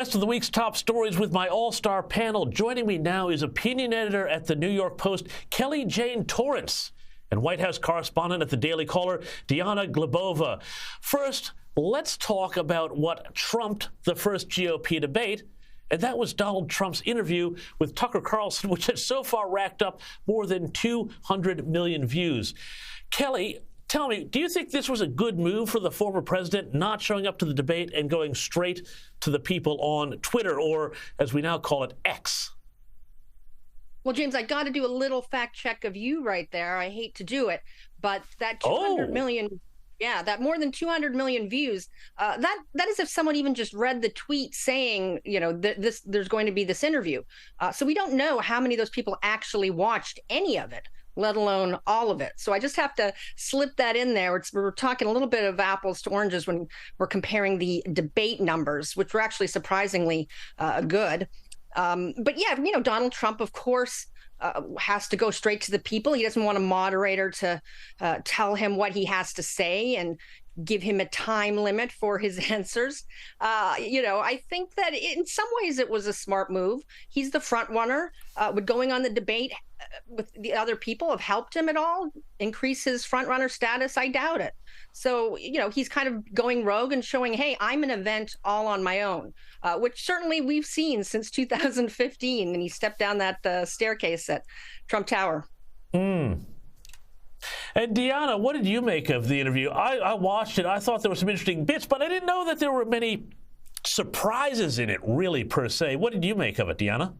Rest of the week's top stories with my all-star panel. Joining me now is opinion editor at the New York Post, Kelly Jane Torrance, and White House correspondent at the Daily Caller, Diana Glebova. First, let's talk about what trumped the first GOP debate, and that was Donald Trump's interview with Tucker Carlson, which has so far racked up more than 200 million views. Kelly, tell me, do you think this was a good move for the former president, not showing up to the debate and going straight to the people on Twitter, or as we now call it, X? Well, James, I got to do a little fact check of you right there. I hate to do it, but that 200 million, that more than 200 million views, that is if someone even just read the tweet saying, there's going to be this interview. So we don't know how many of those people actually watched any of it, let alone all of it. So I just have to slip that in there. We're talking a little bit of apples to oranges when we're comparing the debate numbers, which were actually surprisingly good. But yeah, Donald Trump, of course, has to go straight to the people. He doesn't want a moderator to tell him what he has to say and give him a time limit for his answers. I think that in some ways it was a smart move. He's the front runner. Would going on the debate with the other people have helped him at all? Increase his front runner status? I doubt it. So, he's kind of going rogue and showing, hey, I'm an event all on my own, which certainly we've seen since 2015. And he stepped down that staircase at Trump Tower. And Diana, what did you make of the interview? I watched it. I thought there were some interesting bits, but I didn't know that there were many surprises in it, really, per se. What did you make of it, Diana?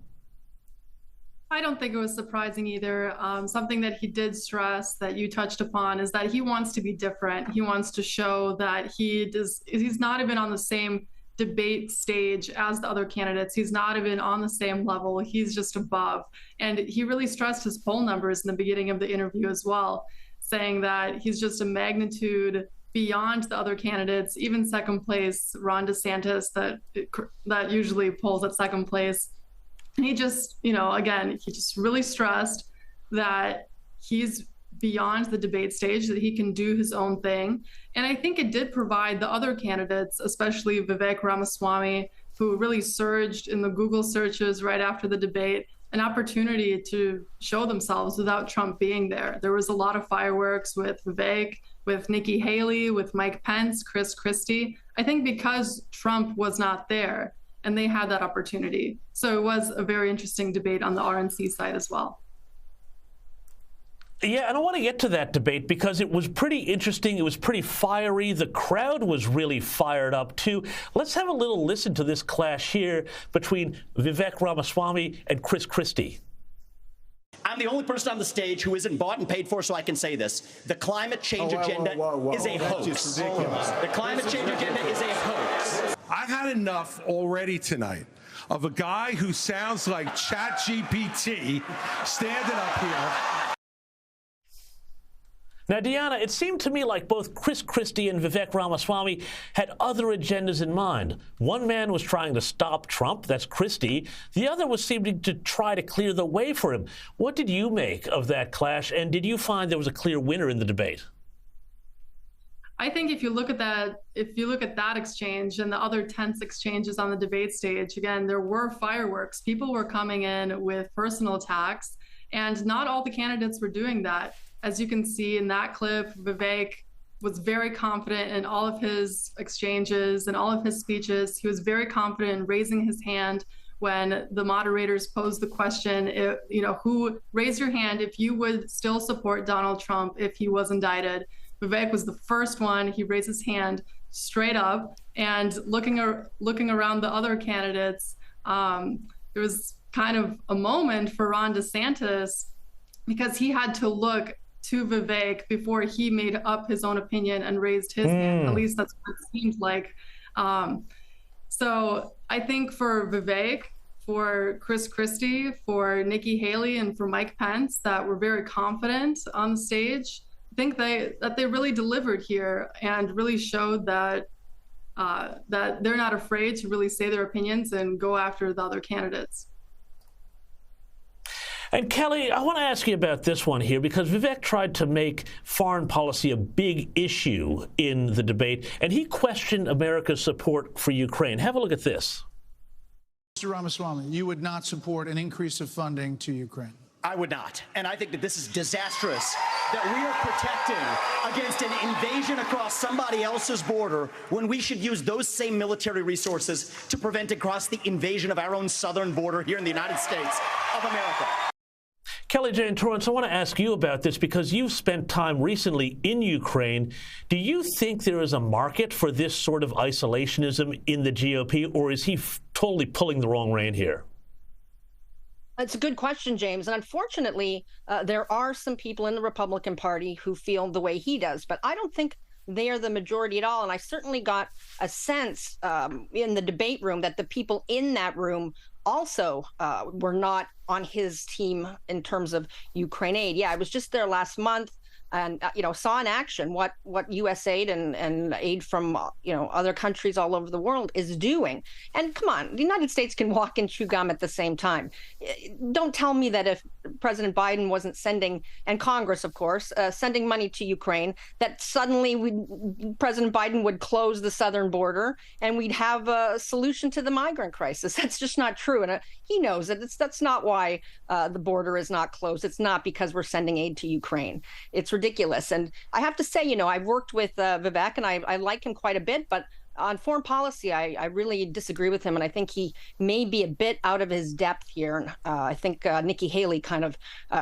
I don't think it was surprising either. Something that he did stress that you touched upon is that he wants to be different. He wants to show that he's not even on the same debate stage as the other candidates. He's not even on the same level. He's just above. And he really stressed his poll numbers in the beginning of the interview as well, saying that he's just a magnitude beyond the other candidates, even second place, Ron DeSantis, that usually polls at second place. And he just, again, he just really stressed that he's beyond the debate stage, that he can do his own thing. And I think it did provide the other candidates, especially Vivek Ramaswamy, who really surged in the Google searches right after the debate, an opportunity to show themselves without Trump being there. There was a lot of fireworks with Vivek, with Nikki Haley, with Mike Pence, Chris Christie. I think because Trump was not there, and they had that opportunity. So it was a very interesting debate on the RNC side as well. Yeah, and I want to get to that debate because it was pretty interesting. It was pretty fiery. The crowd was really fired up, too. Let's have a little listen to this clash here between Vivek Ramaswamy and Chris Christie. I'm the only person on the stage who isn't bought and paid for, so I can say this. The climate change agenda is a hoax. The climate change agenda is a hoax. I've had enough already tonight of a guy who sounds like ChatGPT standing up here. Now, Diana, it seemed to me like both Chris Christie and Vivek Ramaswamy had other agendas in mind. One man was trying to stop Trump, that's Christie. The other was seeming to try to clear the way for him. What did you make of that clash, and did you find there was a clear winner in the debate? I think if you look at that exchange and the other tense exchanges on the debate stage, again, there were fireworks. People were coming in with personal attacks, and not all the candidates were doing that. As you can see in that clip, Vivek was very confident in all of his exchanges and all of his speeches. He was very confident in raising his hand when the moderators posed the question, who raise your hand if you would still support Donald Trump if he was indicted. Vivek was the first one. He raised his hand straight up, and looking around the other candidates, there was kind of a moment for Ron DeSantis because he had to look to Vivek before he made up his own opinion and raised his hand. At least that's what it seemed like. So I think for Vivek, for Chris Christie, for Nikki Haley, and for Mike Pence that were very confident on the stage, I think that they really delivered here and really showed that that they're not afraid to really say their opinions and go after the other candidates. And Kelly, I want to ask you about this one here, because Vivek tried to make foreign policy a big issue in the debate, and he questioned America's support for Ukraine. Have a look at this. Mr. Ramaswamy, you would not support an increase of funding to Ukraine? I would not. And I think that this is disastrous, that we are protecting against an invasion across somebody else's border when we should use those same military resources to prevent across the invasion of our own southern border here in the United States of America. Kelly Jane Torrance, I want to ask you about this because you've spent time recently in Ukraine. Do you think there is a market for this sort of isolationism in the GOP, or is he totally pulling the wrong rein here? It's a good question, James. And unfortunately, there are some people in the Republican Party who feel the way he does, but I don't think they are the majority at all. And I certainly got a sense in the debate room that the people in that room also were not on his team in terms of Ukraine aid. Yeah, I was just there last month and, saw in action what U.S. aid and aid from, other countries all over the world is doing. And come on, the United States can walk and chew gum at the same time. Don't tell me that if President Biden wasn't sending, and Congress, of course, sending money to Ukraine, that suddenly President Biden would close the southern border and we'd have a solution to the migrant crisis. That's just not true. And he knows it. That's not why the border is not closed. It's not because we're sending aid to Ukraine. It's ridiculous. And I have to say, I've worked with Vivek and I like him quite a bit, but on foreign policy, I really disagree with him. And I think he may be a bit out of his depth here. And I think Nikki Haley kind of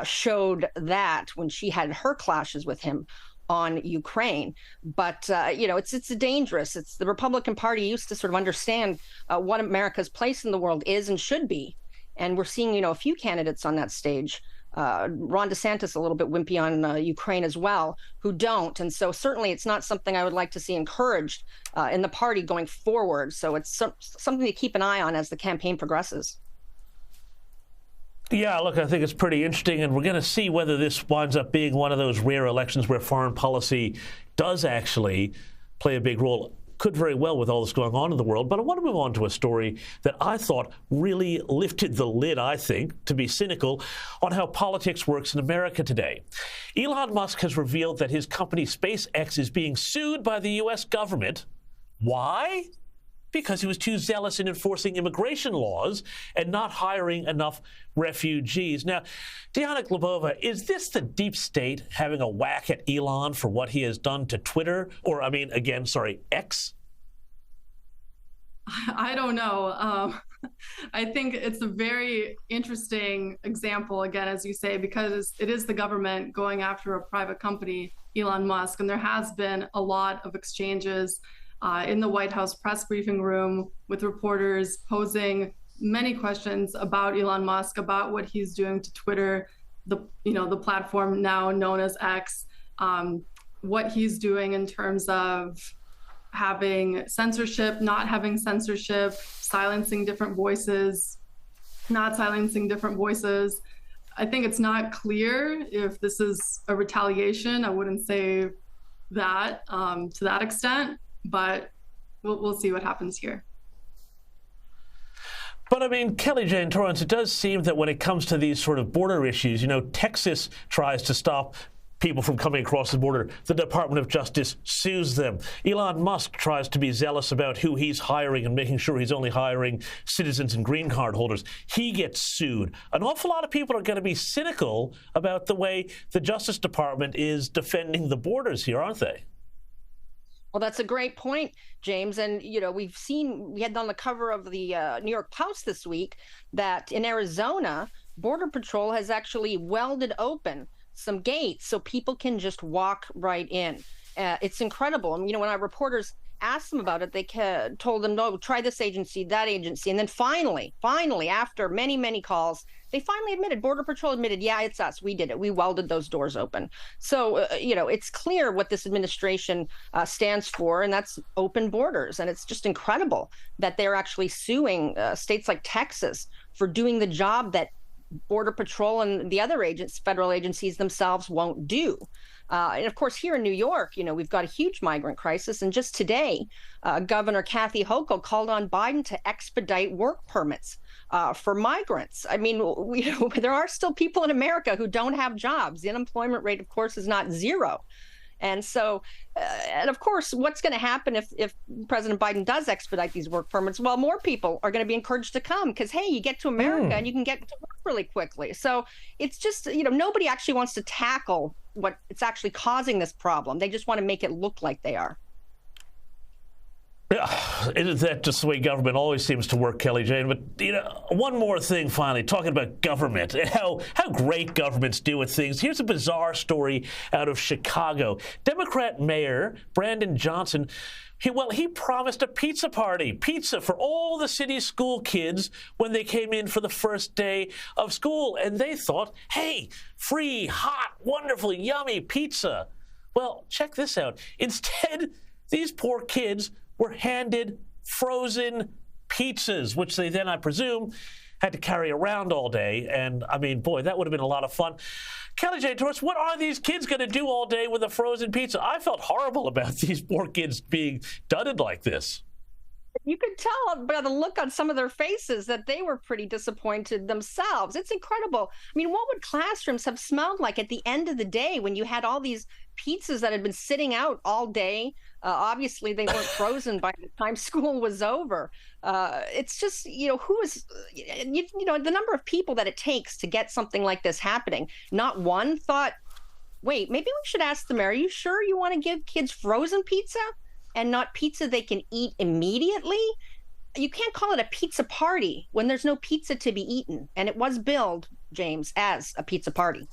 showed that when she had her clashes with him on Ukraine. But, it's dangerous. It's the Republican Party used to sort of understand what America's place in the world is and should be. And we're seeing, a few candidates on that stage. Ron DeSantis a little bit wimpy on Ukraine as well, who don't. And so certainly it's not something I would like to see encouraged in the party going forward. So it's something to keep an eye on as the campaign progresses. Yeah, look, I think it's pretty interesting, and we're going to see whether this winds up being one of those rare elections where foreign policy does actually play a big role. Could very well with all this going on in the world. But I want to move on to a story that I thought really lifted the lid, I think, to be cynical, on how politics works in America today. Elon Musk has revealed that his company SpaceX is being sued by the U.S. government. Why? Because he was too zealous in enforcing immigration laws and not hiring enough refugees. Now, Diana Glebova, is this the deep state having a whack at Elon for what he has done to Twitter? Or, X? I don't know. I think it's a very interesting example, again, as you say, because it is the government going after a private company, Elon Musk, and there has been a lot of exchanges in the White House press briefing room with reporters posing many questions about Elon Musk, about what he's doing to Twitter, the platform now known as X, what he's doing in terms of having censorship, not having censorship, silencing different voices, not silencing different voices. I think it's not clear if this is a retaliation. I wouldn't say that to that extent, but we'll see what happens here. But Kelly Jane Torrance, it does seem that when it comes to these sort of border issues, Texas tries to stop people from coming across the border. The Department of Justice sues them. Elon Musk tries to be zealous about who he's hiring and making sure he's only hiring citizens and green card holders. He gets sued. An awful lot of people are going to be cynical about the way the Justice Department is defending the borders here, aren't they? Well, that's a great point, James. And, we had on the cover of the New York Post this week that in Arizona, Border Patrol has actually welded open some gates so people can just walk right in. It's incredible. And, when our reporters asked them about it, they told them, no, try this agency, that agency. And then finally, after many, many calls, they finally admitted, Border Patrol admitted, yeah, it's us. We did it. We welded those doors open. So, it's clear what this administration stands for, and that's open borders. And it's just incredible that they're actually suing states like Texas for doing the job that Border Patrol and the other federal agencies themselves won't do. And of course, here in New York, we've got a huge migrant crisis. And just today, Governor Kathy Hochul called on Biden to expedite work permits for migrants. There are still people in America who don't have jobs. The unemployment rate, of course, is not zero. And so, and of course, what's going to happen if President Biden does expedite these work permits? Well, more people are going to be encouraged to come because, hey, you get to America and you can get to work really quickly. So it's just, nobody actually wants to tackle what it's actually causing this problem. They just want to make it look like they are. Isn't that just the way government always seems to work, Kelly Jane? But, one more thing finally, talking about government and how great governments deal with things. Here's a bizarre story out of Chicago. Democrat Mayor Brandon Johnson, he promised a pizza party, pizza for all the city's school kids when they came in for the first day of school. And they thought, hey, free, hot, wonderful, yummy pizza. Well, check this out. Instead, these poor kids were handed frozen pizzas, which they then, I presume, had to carry around all day. And, I mean, boy, that would have been a lot of fun. Kelly J. Torres, what are these kids going to do all day with a frozen pizza? I felt horrible about these poor kids being dudded like this. You could tell by the look on some of their faces that they were pretty disappointed themselves. It's incredible. I mean, what would classrooms have smelled like at the end of the day when you had all these pizzas that had been sitting out all day? Obviously, they weren't frozen by the time school was over. It's just, who is, the number of people that it takes to get something like this happening. Not one thought, wait, maybe we should ask the mayor, are you sure you want to give kids frozen pizza and not pizza they can eat immediately? You can't call it a pizza party when there's no pizza to be eaten. And it was billed, James, as a pizza party.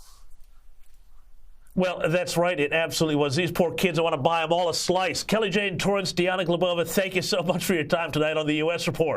Well, that's right. It absolutely was. These poor kids, I want to buy them all a slice. Kelly Jane Torrance, Deanna Glebova, thank you so much for your time tonight on the U.S. Report.